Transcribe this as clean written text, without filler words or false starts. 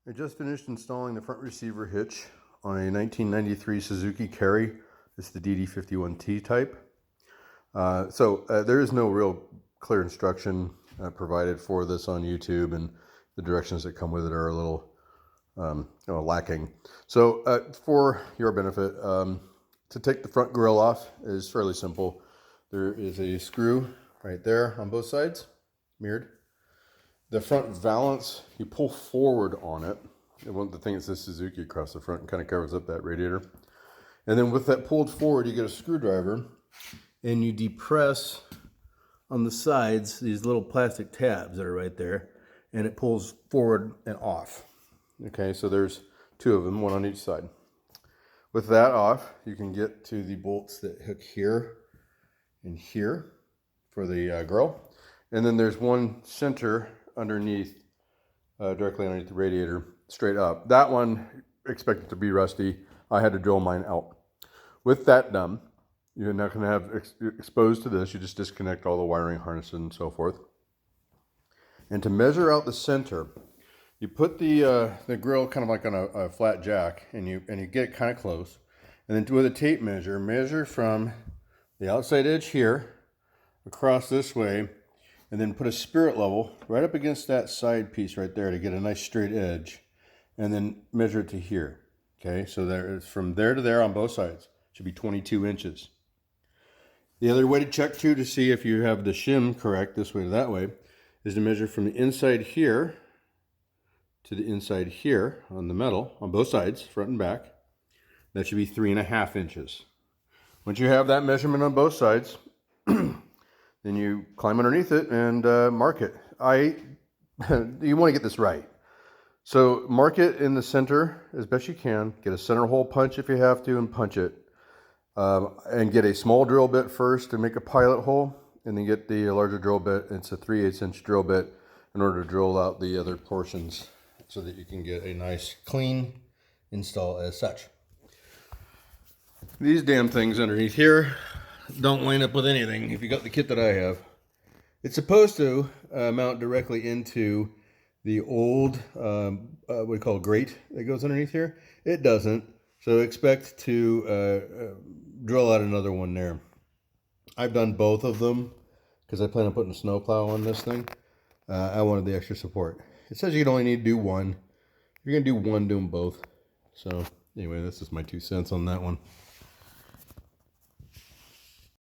I just finished installing the front receiver hitch on a 1993 Suzuki Carry. It's the DD51T type. There is no real clear instruction provided for this on YouTube, and the directions that come with it are a little lacking. So for your benefit, to take the front grille off is fairly simple. There is a screw right there on both sides, mirrored. The front valance, you pull forward on it. The thing that says Suzuki across the front kind of covers up that radiator. And then with that pulled forward, you get a screwdriver and you depress on the sides these little plastic tabs that are right there, and it pulls forward and off. Okay, so there's two of them, one on each side. With that off, you can get to the bolts that hook here and here for the grill. And then there's one center underneath, directly underneath the radiator, straight up. That one, expected to be rusty. I had to drill mine out. With that done, you're not going to have exposed to this. You just disconnect all the wiring harnesses and so forth. And to measure out the center, you put the grill kind of like on a flat jack, and you get it kind of close. And then with a tape measure, measure from the outside edge here across this way, and then put a spirit level right up against that side piece right there to get a nice straight edge, and then measure it to here. Okay, so it's from there to there on both sides. It should be 22 inches. The other way to check too, to see if you have the shim correct this way to that way, is to measure from the inside here to the inside here on the metal on both sides, front and back. That should be 3.5 inches. Once you have that measurement on both sides, then you climb underneath it and mark it. You want to get this right. So mark it in the center as best you can. Get a center hole punch if you have to, and punch it. And get a small drill bit first to make a pilot hole, and then get the larger drill bit. It's a 3/8 inch drill bit in order to drill out the other portions so that you can get a nice clean install as such. These damn things underneath here don't line up with anything if you got the kit that I have. It's supposed to mount directly into the old what we call grate that goes underneath here. It doesn't, so expect to drill out another one there. I've done both of them because I plan on putting a snowplow on this thing. I wanted the extra support. It says you can only need to do one. If you're gonna do one, do them both. So anyway, this is my 2 cents on that one.